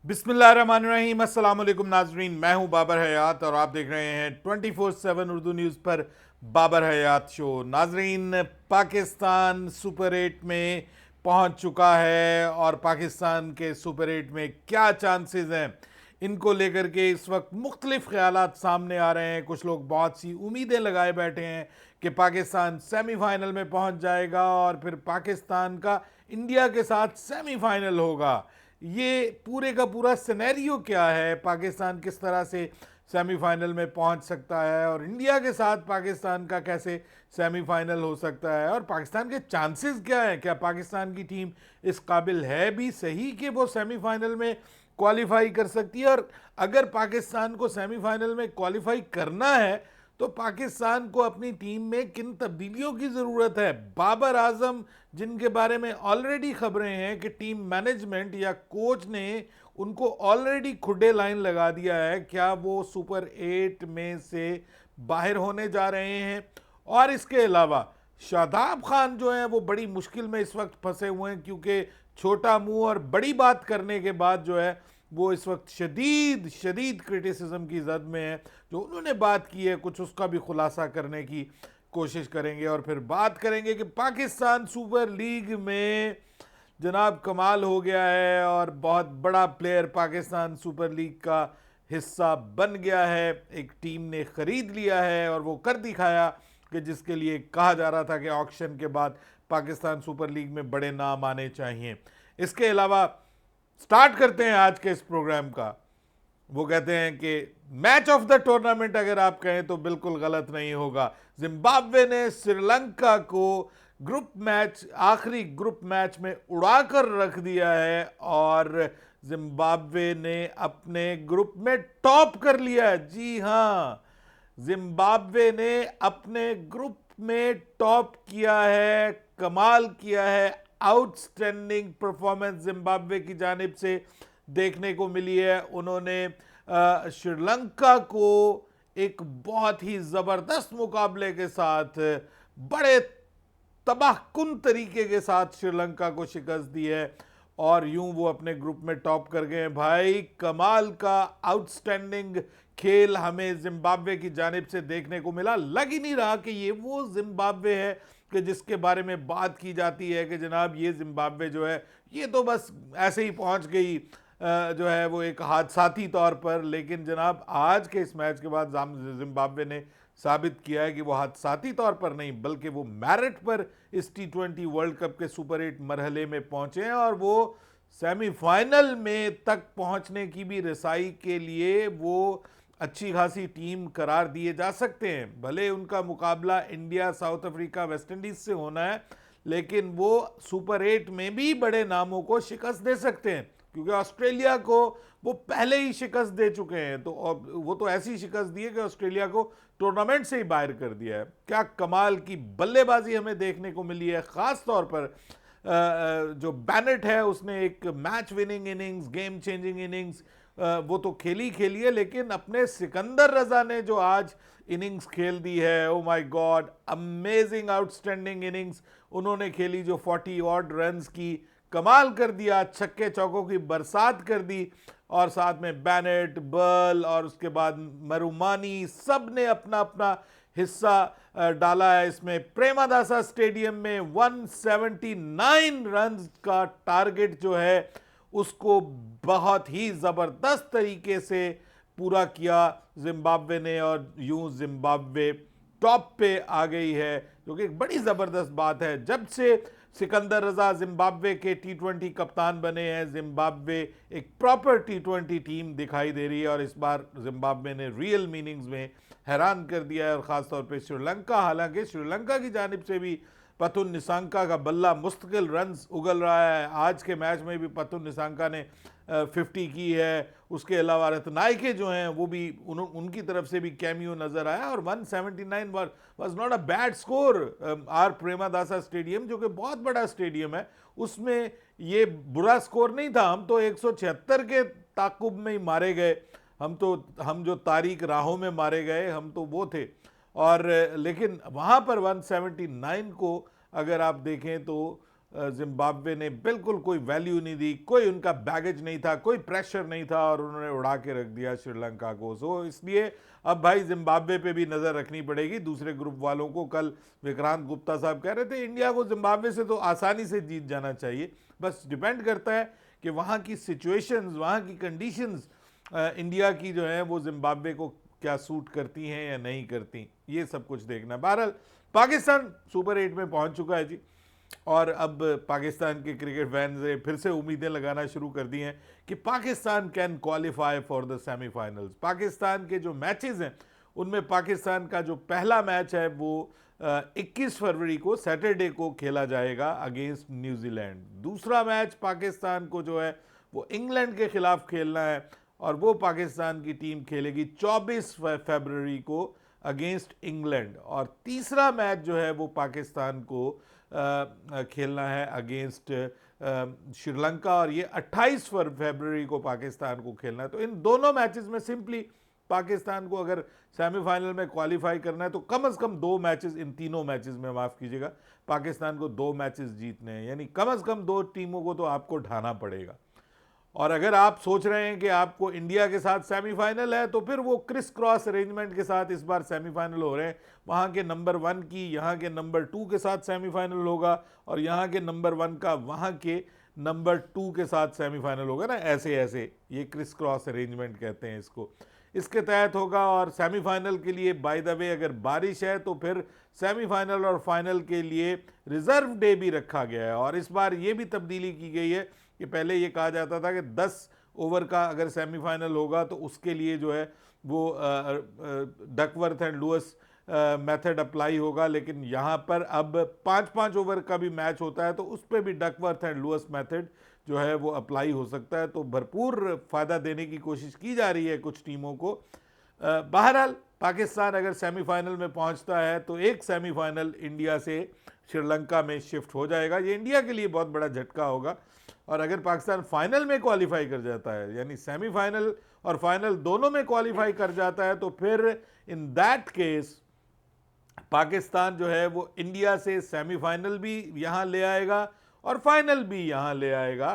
बिस्मिल्लाहिर्रहमानिर्रहीम, अस्सलाम वालेकुम नाजरीन। मैं हूं बाबर हयात और आप देख रहे हैं 24/7 उर्दू न्यूज़ पर बाबर हयात शो। नाजरीन, पाकिस्तान सुपर 8 में पहुंच चुका है और पाकिस्तान के सुपर 8 में क्या चांसेस हैं, इनको लेकर के इस वक्त मुख्तलिफ ख्यालात सामने आ रहे हैं। कुछ लोग बहुत सी उम्मीदें लगाए बैठे हैं कि पाकिस्तान सेमीफाइनल में पहुंच जाएगा और फिर पाकिस्तान का इंडिया के साथ सेमीफाइनल होगा। ये पूरे का पूरा सिनेरियो क्या है, पाकिस्तान किस तरह से सेमीफाइनल में पहुंच सकता है और इंडिया के साथ पाकिस्तान का कैसे सेमीफाइनल हो सकता है, और पाकिस्तान के चांसेस क्या हैं, क्या पाकिस्तान की टीम इस काबिल है भी सही कि वो सेमीफाइनल में क्वालिफाई कर सकती है। और अगर पाकिस्तान को सेमीफाइनल में क्वालिफाई करना है तो पाकिस्तान को अपनी टीम में किन तब्दीलियों की ज़रूरत है। बाबर आजम, जिनके बारे में ऑलरेडी खबरें हैं कि टीम मैनेजमेंट या कोच ने उनको ऑलरेडी खुडे लाइन लगा दिया है, क्या वो सुपर 8 में से बाहर होने जा रहे हैं। और इसके अलावा शादाब खान जो हैं वो बड़ी मुश्किल में इस वक्त फंसे हुए हैं, क्योंकि छोटा मुंह और बड़ी बात करने के बाद जो है वो इस वक्त शदीद शदीद क्रिटिसिज्म की जद में है। जो उन्होंने बात की है कुछ उसका भी खुलासा करने की कोशिश करेंगे और फिर बात करेंगे कि पाकिस्तान सुपर लीग में जनाब कमाल हो गया है और बहुत बड़ा प्लेयर पाकिस्तान सुपर लीग का हिस्सा बन गया है। एक टीम ने खरीद लिया है और वो कर दिखाया कि जिसके लिए कहा जा रहा था कि ऑक्शन के बाद पाकिस्तान सुपर लीग में बड़े नाम आने चाहिए। इसके अलावा स्टार्ट करते हैं आज के इस प्रोग्राम का। वो कहते हैं कि मैच ऑफ द टूर्नामेंट अगर आप कहें तो बिल्कुल गलत नहीं होगा। जिम्बाब्वे ने श्रीलंका को ग्रुप मैच, आखिरी ग्रुप मैच में उड़ाकर रख दिया है और जिम्बाब्वे ने अपने ग्रुप में टॉप कर लिया है। जी हां, जिम्बाब्वे ने अपने ग्रुप में टॉप किया है, कमाल किया है। आउटस्टैंडिंग परफॉर्मेंस जिम्बाब्वे की जानिब से देखने को मिली है। उन्होंने श्रीलंका को एक बहुत ही ज़बरदस्त मुकाबले के साथ, बड़े तबाहकुन तरीके के साथ श्रीलंका को शिकस्त दी है और यूं वो अपने ग्रुप में टॉप कर गए हैं। भाई, कमाल का आउटस्टैंडिंग खेल हमें जिम्बाब्वे की जानिब से देखने को मिला। लग ही नहीं रहा कि ये वो जिम्बाब्वे है कि जिसके बारे में बात की जाती है कि जनाब ये जिम्बाब्वे जो है ये तो बस ऐसे ही पहुंच गई, जो है वो एक हादसाती तौर पर। लेकिन जनाब आज के इस मैच के बाद जिम्बाब्वे ने साबित किया है कि वो हादसाती तौर पर नहीं बल्कि वो मेरिट पर इस T20 वर्ल्ड कप के सुपर 8 मरहले में पहुंचे हैं और वो सेमीफाइनल में तक पहुंचने की भी रसाई के लिए वो अच्छी खासी टीम करार दिए जा सकते हैं। भले उनका मुकाबला India, south Africa, West Indies से होना है, लेकिन वो सुपर 8 में भी बड़े नामों को शिकस्त दे सकते हैं, क्योंकि ऑस्ट्रेलिया को वो पहले ही शिकस्त दे चुके हैं। तो वो तो ऐसी शिकस्त दी है कि ऑस्ट्रेलिया को टूर्नामेंट से ही बाहर कर दिया है। क्या कमाल की बल्लेबाजी हमें देखने को मिली है। खास तौर पर जो बैनेट है उसने एक match winning innings, game changing innings वो तो खेली है, लेकिन अपने सिकंदर रजा ने जो आज इनिंग्स खेल दी है, oh my God, amazing outstanding innings उन्होंने खेली। जो 40 ऑड रन्स की कमाल कर दिया, छक्के चौकों की बरसात कर दी और साथ में बैनेट, बर्ल और उसके बाद मरुमानी, सब ने अपना अपना हिस्सा डाला है इसमें। प्रेमादासा स्टेडियम में 179 रन्स का टारगेट जो है उसको बहुत ही ज़बरदस्त तरीके से पूरा किया जिम्बाब्वे ने और यूं जिम्बाब्वे टॉप पे आ गई है, जो कि एक बड़ी ज़बरदस्त बात है। जब से सिकंदर रजा जिम्बाब्वे के T20 कप्तान बने हैं, जिम्बाब्वे एक प्रॉपर T20 टीम दिखाई दे रही है और इस बार जिम्बाब्वे ने रियल मीनिंग्स में हैरान कर दिया है। और ख़ासतौर पे श्रीलंका, हालांकि श्रीलंका की जानिब से भी पतुन निसांका का बल्ला मुस्तकिल रन्स उगल रहा है। आज के मैच में भी पतुन निसांका ने 50 की है। उसके अलावा रत्नायके जो हैं वो भी उनकी तरफ से भी कैमियो नज़र आया और 179 was not a bad score. R Premadasa stadium, जो कि बहुत बड़ा स्टेडियम है, उसमें ये बुरा स्कोर नहीं था। हम तो 176 के ताकुब में ही मारे गए, हम जो तारीख राहों में मारे गए हम तो वो थे। और लेकिन वहाँ पर 179 को अगर आप देखें तो जिम्बाब्वे ने बिल्कुल कोई वैल्यू नहीं दी, कोई उनका बैगेज नहीं था, कोई प्रेशर नहीं था और उन्होंने उड़ा के रख दिया श्रीलंका को। सो इसलिए अब भाई जिम्बाब्वे पे भी नज़र रखनी पड़ेगी, दूसरे ग्रुप वालों को। कल विक्रांत गुप्ता साहब कह रहे थे इंडिया को जिम्बाब्वे से तो आसानी से जीत जाना चाहिए, बस डिपेंड करता है कि वहाँ की सिचुएशंस, वहाँ की कंडीशंस इंडिया की जो है वो जिम्बाब्वे को क्या सूट करती हैं या नहीं करती, ये सब कुछ देखना है। बहरहाल पाकिस्तान सुपर 8 में पहुंच चुका है जी, और अब पाकिस्तान के क्रिकेट फैंस ने फिर से उम्मीदें लगाना शुरू कर दी हैं कि Pakistan can qualify for the semifinals. Pakistan के जो मैचेस हैं उनमें पाकिस्तान का जो पहला मैच है वो 21 फरवरी को सैटरडे को खेला जाएगा अगेंस्ट न्यूजीलैंड। दूसरा मैच पाकिस्तान को जो है वो इंग्लैंड के खिलाफ खेलना है और वो पाकिस्तान की टीम खेलेगी 24 फरवरी को अगेंस्ट इंग्लैंड। और तीसरा मैच जो है वो पाकिस्तान को खेलना है अगेंस्ट श्रीलंका और ये 28 फरवरी को पाकिस्तान को खेलना है। तो इन दोनों मैचेस में सिंपली पाकिस्तान को अगर सेमीफाइनल में क्वालिफाई करना है तो कम से कम 2 मैचेस, इन तीनों मैचेस में माफ़ कीजिएगा, पाकिस्तान को 2 मैचेस जीतने हैं, यानी कम से कम 2 टीमों को तो आपको ढाना पड़ेगा। और अगर आप सोच रहे हैं कि आपको इंडिया के साथ सेमीफाइनल है तो फिर वो क्रिस क्रॉस अरेंजमेंट के साथ इस बार सेमीफाइनल हो रहे हैं। वहाँ के नंबर 1 की यहाँ के नंबर 2 के साथ सेमीफाइनल होगा और यहाँ के नंबर 1 का वहाँ के नंबर 2 के साथ सेमीफाइनल होगा ना, ऐसे ऐसे, ये क्रिस क्रॉस अरेंजमेंट कहते हैं इसको। इसके तहत होगा और सेमीफाइनल के लिए बाय द वे अगर बारिश है तो फिर सेमीफाइनल और फाइनल के लिए रिजर्व डे भी रखा गया है। और इस बार ये भी तब्दीली की गई है कि पहले ये कहा जाता था कि 10 ओवर का अगर सेमीफाइनल होगा तो उसके लिए जो है वो Duckworth and Louis method apply होगा, लेकिन यहाँ पर अब 5-5 ओवर का भी मैच होता है तो उस पर भी डकवर्थ एंड लुइस मेथड जो है वो अप्लाई हो सकता है। तो भरपूर फ़ायदा देने की कोशिश की जा रही है कुछ टीमों को। बहरहाल पाकिस्तान अगर सेमीफाइनल में पहुंचता है तो एक सेमीफाइनल इंडिया से श्रीलंका में शिफ्ट हो जाएगा, ये इंडिया के लिए बहुत बड़ा झटका होगा। और अगर पाकिस्तान फाइनल में क्वालिफाई कर जाता है, यानी सेमीफाइनल और फाइनल दोनों में क्वालिफाई कर जाता है, तो फिर इन दैट केस पाकिस्तान जो है वो इंडिया से सेमीफाइनल भी यहाँ ले आएगा और फाइनल भी यहाँ ले आएगा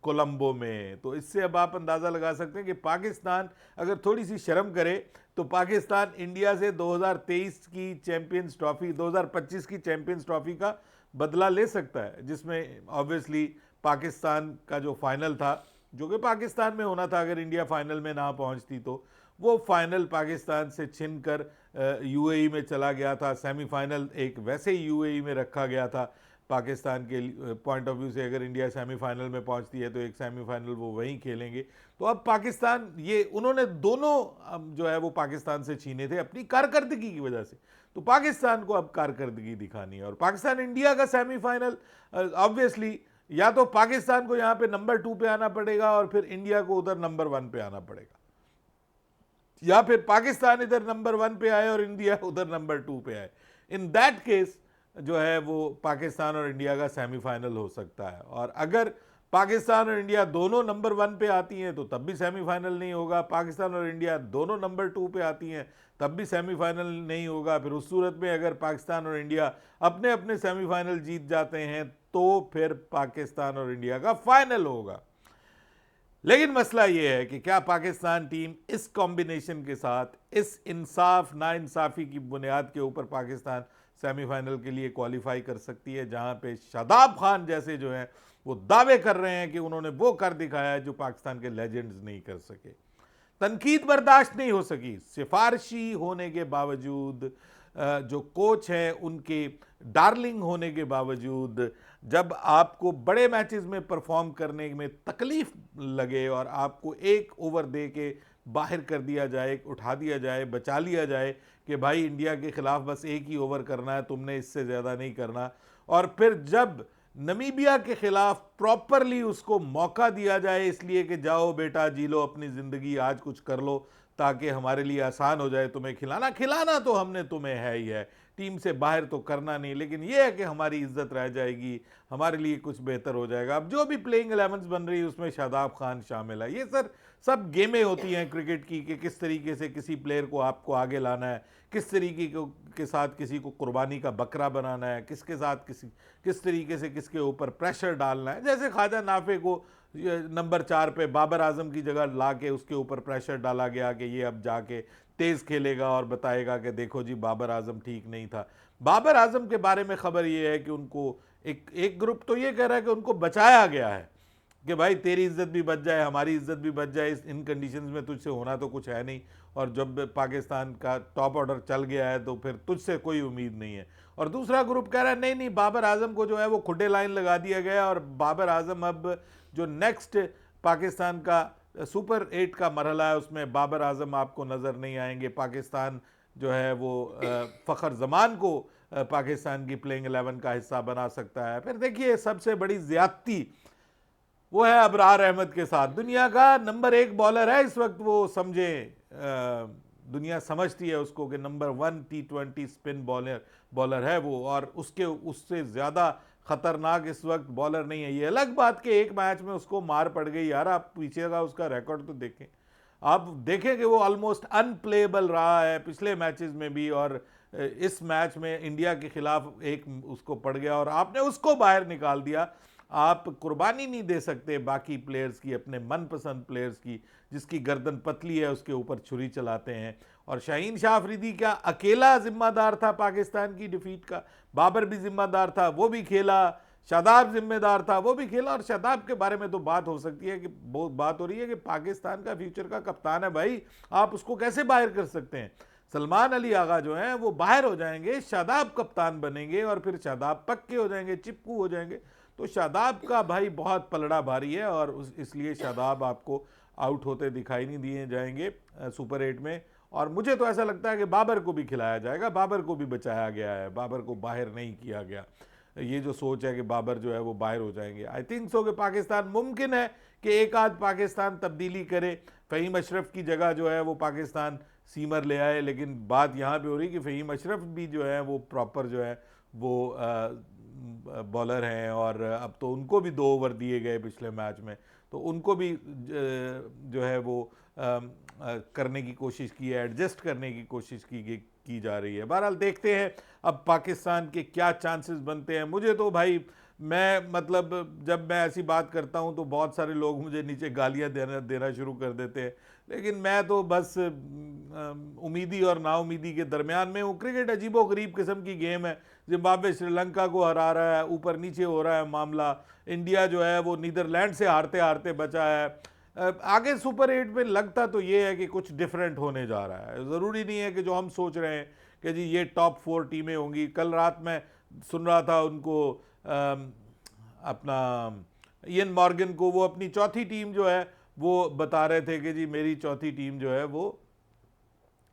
कोलंबो में। तो इससे अब आप अंदाज़ा लगा सकते हैं कि पाकिस्तान अगर थोड़ी सी शर्म करे तो पाकिस्तान इंडिया से 2023 की चैंपियंस ट्रॉफी, 2025 की चैंपियंस ट्रॉफी का बदला ले सकता है, जिसमें ऑब्वियसली पाकिस्तान का जो फाइनल था, जो कि पाकिस्तान में होना था अगर इंडिया फाइनल में ना पहुंचती, तो वो फाइनल पाकिस्तान से छिनकर यूएई में चला गया था। सेमीफाइनल एक वैसे ही यूएई में रखा गया था पाकिस्तान के पॉइंट ऑफ व्यू से। अगर इंडिया सेमीफाइनल में पहुंचती है तो एक सेमीफाइनल वो वहीं खेलेंगे। तो अब पाकिस्तान, ये उन्होंने दोनों जो है वो पाकिस्तान से छीने थे अपनी कारकर्दगी की वजह से, तो पाकिस्तान को अब कारकर्दगी दिखानी है। और पाकिस्तान इंडिया का सेमीफाइनल ऑब्वियसली या तो पाकिस्तान को यहाँ पे नंबर 2 पे आना पड़ेगा और फिर इंडिया को उधर नंबर 1 पे आना पड़ेगा, या फिर पाकिस्तान इधर नंबर 1 पे आए और इंडिया उधर नंबर 2 पे आए। इन दैट केस जो है वो पाकिस्तान और इंडिया का सेमीफाइनल हो सकता है। और अगर पाकिस्तान और इंडिया दोनों नंबर 1 पे आती हैं तो तब भी सेमीफाइनल नहीं होगा। पाकिस्तान और इंडिया दोनों नंबर 2 पे आती हैं तब भी सेमीफाइनल नहीं होगा। फिर उस सूरत में अगर पाकिस्तान और इंडिया अपने अपने सेमीफाइनल जीत जाते हैं तो फिर पाकिस्तान और इंडिया का फाइनल होगा। लेकिन मसला ये है कि क्या पाकिस्तान टीम इस कॉम्बिनेशन के साथ, इस इंसाफ नाइंसाफ़ी की बुनियाद के ऊपर पाकिस्तान सेमीफाइनल के लिए क्वालिफाई कर सकती है, जहां पे शादाब खान जैसे जो हैं वो दावे कर रहे हैं कि उन्होंने वो कर दिखाया है जो पाकिस्तान के लेजेंड्स नहीं कर सके। तनकीद बर्दाश्त नहीं हो सकी, सिफारशी होने के बावजूद, जो कोच हैं उनके डार्लिंग होने के बावजूद, जब आपको बड़े मैचेस में परफॉर्म करने में तकलीफ लगे और आपको एक ओवर दे के बाहर कर दिया जाए, उठा दिया जाए, बचा लिया जाए कि भाई इंडिया के खिलाफ बस एक ही ओवर करना है, तुमने इससे ज़्यादा नहीं करना, और फिर जब नमीबिया के खिलाफ प्रॉपरली उसको मौका दिया जाए इसलिए कि जाओ बेटा जी लो अपनी ज़िंदगी, आज कुछ कर लो ताकि हमारे लिए आसान हो जाए तुम्हें खिलाना, खिलाना तो हमने तुम्हें है ही है, टीम से बाहर तो करना नहीं, लेकिन यह है कि हमारी इज्जत रह जाएगी, हमारे लिए कुछ बेहतर हो जाएगा। अब जो भी प्लेइंग 11 बन रही है उसमें शादाब खान शामिल है। ये सर सब गेमें होती हैं क्रिकेट की कि किस तरीके से किसी प्लेयर को आपको आगे लाना है, किस तरीके के साथ किसी को कुर्बानी का बकरा बनाना है, किसके साथ किस तरीके से किसके ऊपर प्रेशर डालना है। जैसे ख्वाजा नाफे को नंबर 4 पे बाबर आजम की जगह ला के उसके ऊपर प्रेशर डाला गया कि ये अब जाके तेज़ खेलेगा और बताएगा कि देखो जी बाबर आजम ठीक नहीं था। बाबर आजम के बारे में खबर ये है कि उनको एक ग्रुप तो ये कह रहा है कि उनको बचाया गया है कि भाई तेरी इज्जत भी बच जाए, हमारी इज्जत भी बच जाए, इन कंडीशंस में तुझसे होना तो कुछ है नहीं, और जब पाकिस्तान का टॉप ऑर्डर चल गया है तो फिर तुझसे कोई उम्मीद नहीं है। और दूसरा ग्रुप कह रहा है नहीं नहीं, बाबर आजम को जो है वो खुडे लाइन लगा दिया गया और बाबर आजम अब जो नेक्स्ट पाकिस्तान का सुपर 8 का मरहला है उसमें बाबर आजम आपको नज़र नहीं आएंगे। पाकिस्तान जो है वो फ़खर जमान को पाकिस्तान की प्लेइंग 11 का हिस्सा बना सकता है। फिर देखिए सबसे बड़ी ज़्यादती वो है अबरार अहमद के साथ। दुनिया का नंबर 1 बॉलर है इस वक्त, वो समझे दुनिया समझती है उसको कि नंबर 1 T20 स्पिन बॉलर है वो, और उससे ज़्यादा ख़तरनाक इस वक्त बॉलर नहीं है। ये अलग बात कि एक मैच में उसको मार पड़ गई यार, आप पीछे का उसका रिकॉर्ड तो देखें, आप देखें कि वो ऑलमोस्ट अनप्लेएबल रहा है पिछले मैचेस में भी, और इस मैच में इंडिया के खिलाफ एक उसको पड़ गया और आपने उसको बाहर निकाल दिया। आप कुर्बानी नहीं दे सकते बाकी प्लेयर्स की, अपने मनपसंद प्लेयर्स की, जिसकी गर्दन पतली है उसके ऊपर छुरी चलाते हैं। और शाहीन शाह अफरीदी क्या अकेला जिम्मेदार था पाकिस्तान की डिफीट का? बाबर भी जिम्मेदार था, वो भी खेला, शादाब जिम्मेदार था, वो भी खेला। और शादाब के बारे में तो बात हो सकती है कि बहुत बात हो रही है कि पाकिस्तान का फ्यूचर का कप्तान है भाई, आप उसको कैसे बाहर कर सकते हैं? सलमान अली आगा जो हैं वो बाहर हो जाएंगे, शादाब कप्तान बनेंगे और फिर शादाब पक्के हो जाएंगे, चिपकू हो जाएंगे। तो शादाब का भाई बहुत पलड़ा भारी है और इसलिए शादाब आपको आउट होते दिखाई नहीं दिए जाएंगे सुपर 8 में। और मुझे तो ऐसा लगता है कि बाबर को भी खिलाया जाएगा, बाबर को भी बचाया गया है, बाबर को बाहर नहीं किया गया। ये जो सोच है कि बाबर जो है वो बाहर हो जाएंगे, आई थिंक सो कि पाकिस्तान मुमकिन है कि एक आध पाकिस्तान तब्दीली करे, फ़हीम अशरफ की जगह जो है वो पाकिस्तान सीमर ले आए। लेकिन बात यहाँ पे हो रही कि फ़हीम अशरफ भी जो है वो प्रॉपर जो है वो बॉलर हैं, और अब तो उनको भी 2 ओवर दिए गए पिछले मैच में, तो उनको भी जो है वो करने की कोशिश की है, एडजस्ट करने की कोशिश की जा रही है। बहरहाल देखते हैं अब पाकिस्तान के क्या चांसेस बनते हैं। मुझे तो भाई मैं मतलब जब मैं ऐसी बात करता हूं तो बहुत सारे लोग मुझे नीचे गालियां देना शुरू कर देते हैं, लेकिन मैं तो बस उम्मीदी और नाउमीदी के दरमियान में हूँ। क्रिकेट अजीबो गरीब किस्म की गेम है, जिम्बाब्वे श्रीलंका को हरा रहा है, ऊपर नीचे हो रहा है मामला। इंडिया जो है वो नीदरलैंड से हारते हारते बचा है। आगे सुपर 8 में लगता तो ये है कि कुछ डिफरेंट होने जा रहा है। ज़रूरी नहीं है कि जो हम सोच रहे हैं कि जी ये टॉप 4 टीमें होंगी। कल रात में सुन रहा था उनको अपना इयन मॉर्गन को, वो अपनी चौथी टीम जो है वो बता रहे थे कि जी मेरी चौथी टीम जो है वो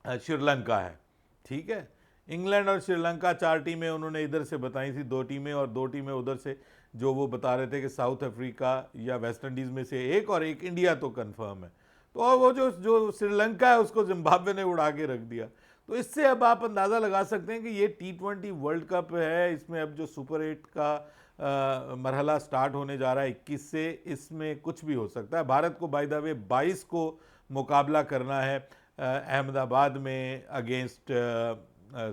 श्रीलंका है। ठीक है, इंग्लैंड और श्रीलंका 4 टीमें उन्होंने इधर से बताई थी, 2 टीमें, और 2 टीमें उधर से, जो वो बता रहे थे कि साउथ अफ्रीका या वेस्ट इंडीज़ में से एक, और एक इंडिया तो कंफर्म है। तो और वो जो श्रीलंका है उसको जिम्बाब्वे ने उड़ा के रख दिया। तो इससे अब आप अंदाज़ा लगा सकते हैं कि ये T20 वर्ल्ड कप है, इसमें अब जो सुपर 8 का मरहला स्टार्ट होने जा रहा है 21 से, इसमें कुछ भी हो सकता है। भारत को बाय द वे 22 को मुकाबला करना है अहमदाबाद में अगेंस्ट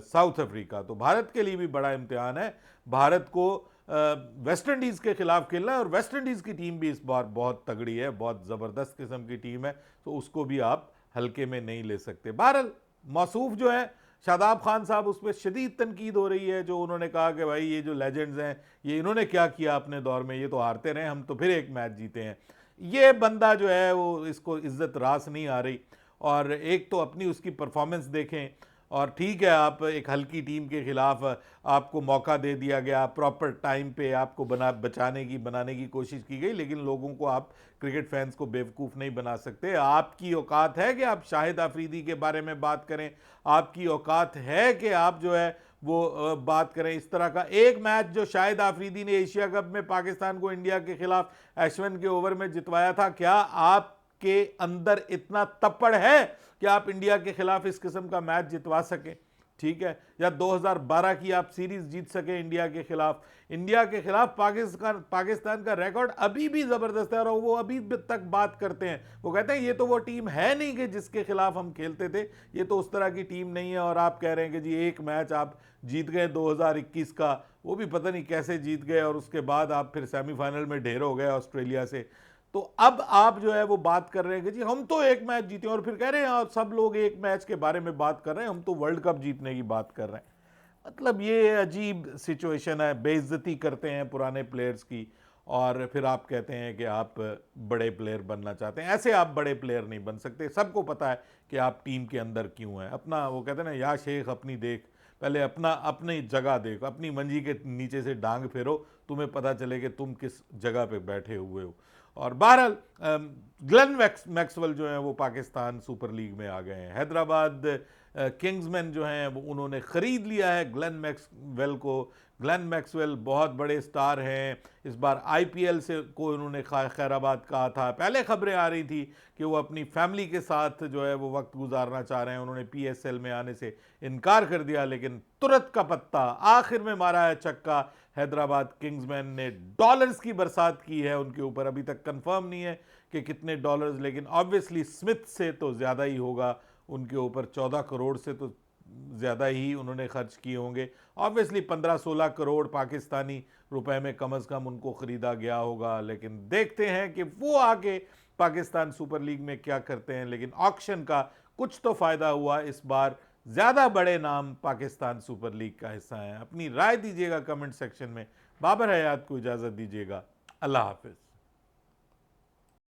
साउथ अफ्रीका। तो भारत के लिए भी बड़ा इम्तिहान है, भारत को वेस्ट इंडीज़ के खिलाफ खेलना है, और वेस्ट इंडीज़ की टीम भी इस बार बहुत तगड़ी है, बहुत ज़बरदस्त किस्म की टीम है, तो उसको भी आप हल्के में नहीं ले सकते। बहरहाल मौसूफ जो है शादाब खान साहब, उस पर शदीद तनकीद हो रही है, जो उन्होंने कहा कि भाई ये जो लेजेंड्स हैं ये इन्होंने क्या किया अपने दौर में, ये तो हारते रहे, हम तो फिर एक मैच जीते हैं। ये बंदा जो है वो, इसको इज्जत रास नहीं आ रही। और एक तो अपनी उसकी परफॉर्मेंस देखें, और ठीक है आप एक हल्की टीम के खिलाफ आपको मौका दे दिया गया, प्रॉपर टाइम पे आपको बनाने की कोशिश की गई, लेकिन लोगों को आप क्रिकेट फैंस को बेवकूफ़ नहीं बना सकते। आपकी औकात है कि आप शाहिद आफरीदी के बारे में बात करें, आपकी औकात है कि आप जो है वो बात करें इस तरह का। एक मैच जो शाहिद आफरीदी ने एशिया कप में पाकिस्तान को इंडिया के खिलाफ अश्विन के ओवर में जितवाया था, क्या आपके अंदर इतना तप्पड़ है कि आप इंडिया के खिलाफ इस किस्म का मैच जितवा सकें? ठीक है, या 2012 की आप सीरीज जीत सके इंडिया के खिलाफ। इंडिया के खिलाफ पाकिस्तान का रिकॉर्ड अभी भी जबरदस्त है और वो अभी तक बात करते हैं, वो कहते हैं ये तो वो टीम है नहीं कि जिसके खिलाफ हम खेलते थे, ये तो उस तरह की टीम नहीं है। और आप कह रहे हैं कि जी एक मैच आप जीत गए 2021 का, वो भी पता नहीं कैसे जीत गए, और उसके बाद आप फिर सेमीफाइनल में ढेर हो गए ऑस्ट्रेलिया से। तो अब आप जो है वो बात कर रहे हैं कि जी हम तो एक मैच जीते, और फिर कह रहे हैं और सब लोग एक मैच के बारे में बात कर रहे हैं, हम तो वर्ल्ड कप जीतने की बात कर रहे हैं। मतलब ये अजीब सिचुएशन है, बेइज्जती करते हैं पुराने प्लेयर्स की, और फिर आप कहते हैं कि आप बड़े प्लेयर बनना चाहते हैं। ऐसे आप बड़े प्लेयर नहीं बन सकते, सबको पता है कि आप टीम के अंदर क्यों हैं। अपना वो कहते हैं ना, या शेख अपनी देख, पहले अपनी जगह देखो, अपनी मंजी के नीचे से डांग फेरो, तुम्हें पता चले कि तुम किस जगह पे बैठे हुए हो। और बहरहाल ग्लेन मैक्सवेल जो हैं वो पाकिस्तान सुपर लीग में आ गए हैं। हैदराबाद किंग्समैन जो हैं वो उन्होंने ख़रीद लिया है ग्लेन मैक्सवेल को। ग्लेन मैक्सवेल बहुत बड़े स्टार हैं, इस बार आईपीएल से को उन्होंने खैराबाद कहा था। पहले खबरें आ रही थी कि वो अपनी फैमिली के साथ जो है वो वक्त गुजारना चाह रहे हैं, उन्होंने पीएसएल में आने से इनकार कर दिया, लेकिन तुरंत का पत्ता आखिर में मारा है चक्का। हैदराबाद किंग्समैन ने डॉलर्स की बरसात की है उनके ऊपर, अभी तक कंफर्म नहीं है कि कितने डॉलर्स, लेकिन ऑब्वियसली स्मिथ से तो ज़्यादा ही होगा उनके ऊपर, 14 करोड़ से तो ज़्यादा ही उन्होंने खर्च किए होंगे। ऑब्वियसली 15-16 करोड़ पाकिस्तानी रुपए में कम अज़ कम उनको ख़रीदा गया होगा, लेकिन देखते हैं कि वो आके पाकिस्तान सुपर लीग में क्या करते हैं। लेकिन ऑक्शन का कुछ तो फ़ायदा हुआ इस बार, ज़्यादा बड़े नाम पाकिस्तान सुपर लीग का हिस्सा हैं। अपनी राय दीजिएगा कमेंट सेक्शन में। बाबर हयात को इजाज़त दीजिएगा, अल्लाह हाफिज़।